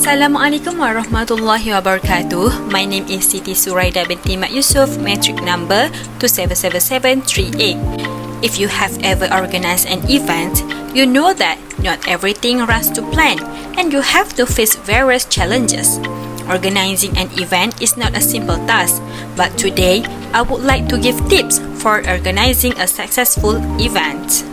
Assalamualaikum warahmatullahi wabarakatuh. My name is Siti Suraida binti YUSOFF, metric number 277738. If you have ever organized an event, you know that not everything runs to plan and you have to face various challenges. Organizing an event is not a simple task, but today I would like to give tips for organizing a successful event.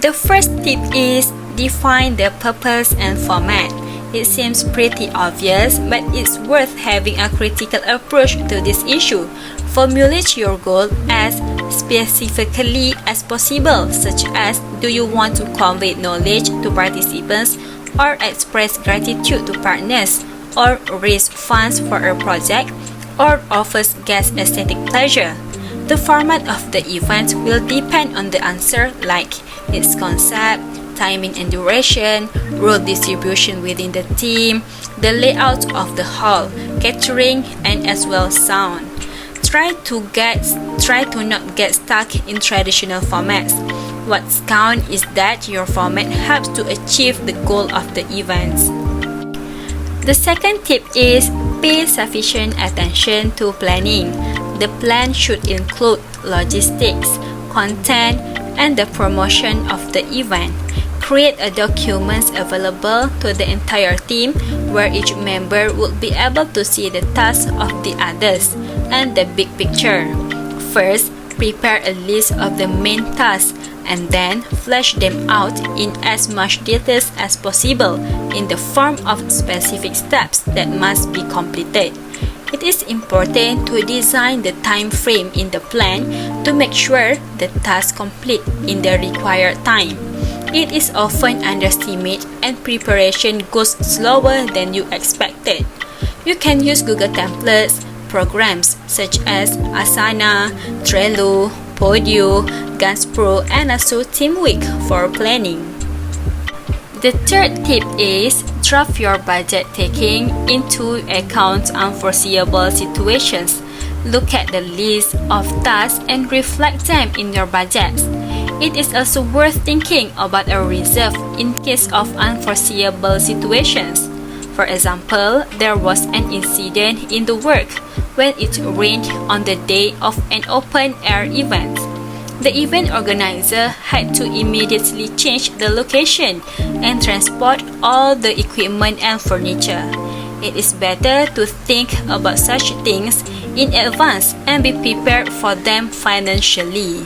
The first tip is define the purpose and format. It seems pretty obvious, but it's worth having a critical approach to this issue. Formulate your goal as specifically as possible, such as do you want to convey knowledge to participants, or express gratitude to partners, or raise funds for a project, or offers guests aesthetic pleasure. The format of the event will depend on the answer, like its concept, timing and duration, role distribution within the team, the layout of the hall, catering, and as well sound. Try to not get stuck in traditional formats. What's counts is that your format helps to achieve the goal of the event. The second tip is pay sufficient attention to planning. The plan should include logistics, content, and the promotion of the event. Create a document available to the entire team where each member will be able to see the tasks of the others and the big picture. First, prepare a list of the main tasks and then flesh them out in as much details as possible in the form of specific steps that must be completed. It is important to design the time frame in the plan to make sure the tasks complete in the required time. It is often underestimated and preparation goes slower than you expected. You can use Google Templates, programs such as Asana, Trello, Podio, Ganspro, and also Teamweek for planning. The third tip is draft your budget taking into account unforeseeable situations. Look at the list of tasks and reflect them in your budgets. It is also worth thinking about a reserve in case of unforeseeable situations. For example, there was an incident in the work when it rained on the day of an open-air event. The event organizer had to immediately change the location and transport all the equipment and furniture. It is better to think about such things in advance and be prepared for them financially.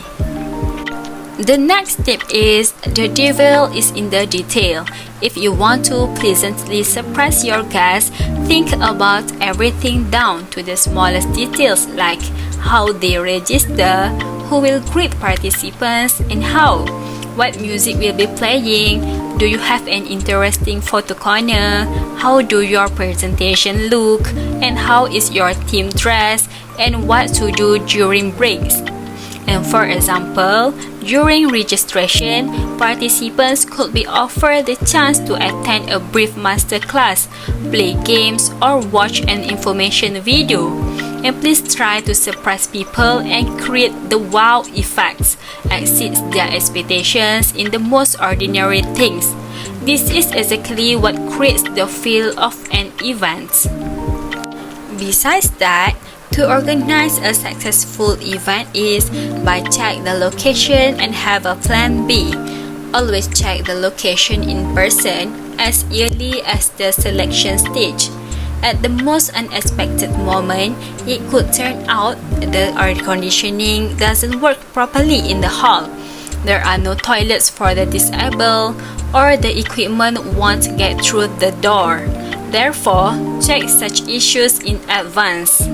The next tip is the devil is in the detail. If you want to pleasantly surprise your guests, think about everything down to the smallest details, like how they register, who will greet participants, and how. What music will be playing? Do you have an interesting photo corner? How do your presentation look? And how is your team dressed? And what to do during breaks? And for example, during registration, participants could be offered the chance to attend a brief master class, play games, or watch an information video. And please try to surprise people and create the wow effects, exceed their expectations in the most ordinary things. This is exactly what creates the feel of an event. Besides that, to organize a successful event is by check the location and have a plan B. Always check the location in person as early as the selection stage. At the most unexpected moment, it could turn out the air conditioning doesn't work properly in the hall. There are no toilets for the disabled, or the equipment won't get through the door. Therefore, check such issues in advance.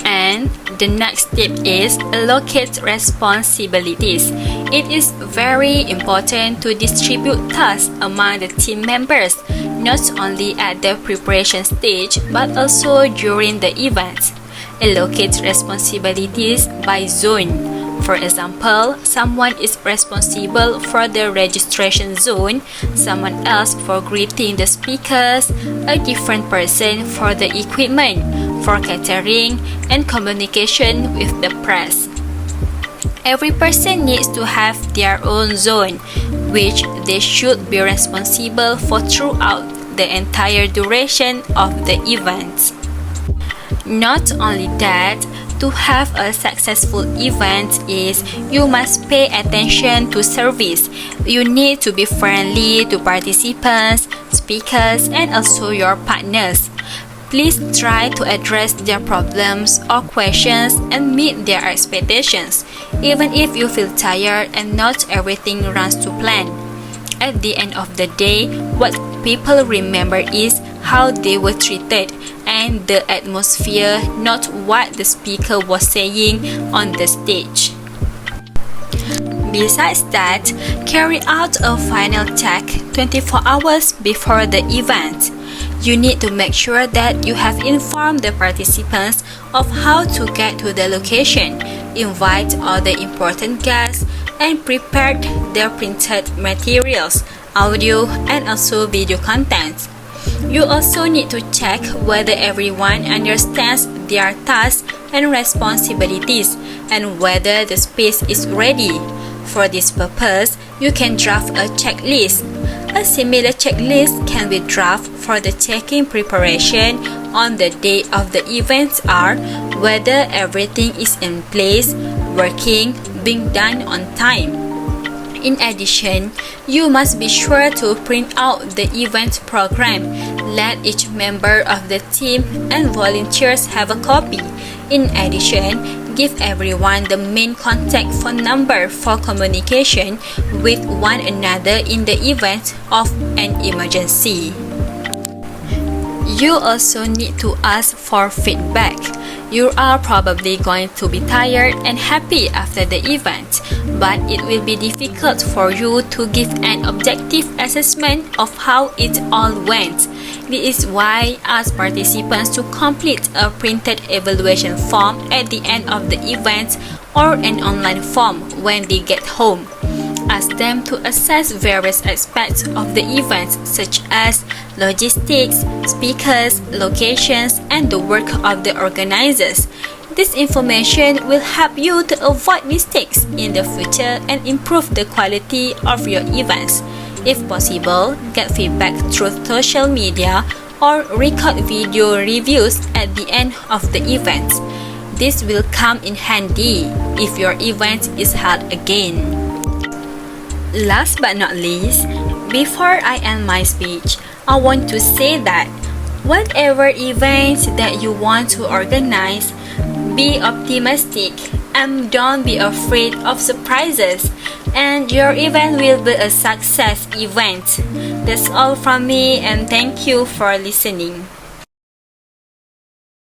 And the next tip is allocate responsibilities. It is very important to distribute tasks among the team members, not only at the preparation stage but also during the event. Allocate responsibilities by zone. For example, someone is responsible for the registration zone, someone else for greeting the speakers, a different person for the equipment, for catering, and communication with the press. Every person needs to have their own zone, which they should be responsible for throughout the entire duration of the event. Not only that, to have a successful event is you must pay attention to service. You need to be friendly to participants, speakers, and also your partners. Please try to address their problems or questions and meet their expectations, even if you feel tired and not everything runs to plan. At the end of the day, what people remember is how they were treated and the atmosphere, not what the speaker was saying on the stage. Besides that, carry out a final check 24 hours before the event. You need to make sure that you have informed the participants of how to get to the location, invite all the important guests, and prepared their printed materials, audio, and also video content. You also need to check whether everyone understands their tasks and responsibilities and whether the space is ready. For this purpose, you can draft a checklist. A similar checklist can be drafted for the check-in preparation on the day of the event are whether everything is in place, working, being done on time. In addition, you must be sure to print out the event program. Let each member of the team and volunteers have a copy. In addition, give everyone the main contact phone number for communication with one another in the event of an emergency. You also need to ask for feedback. You are probably going to be tired and happy after the event, but it will be difficult for you to give an objective assessment of how it all went. This is why ask participants to complete a printed evaluation form at the end of the event or an online form when they get home. Ask them to assess various aspects of the event such as logistics, speakers, locations, and the work of the organizers. This information will help you to avoid mistakes in the future and improve the quality of your events. If possible, get feedback through social media or record video reviews at the end of the event. This will come in handy if your event is held again. Last but not least, before I end my speech, I want to say that whatever event that you want to organize, be optimistic and don't be afraid of surprises, and your event will be a success event. That's all from me, and thank you for listening.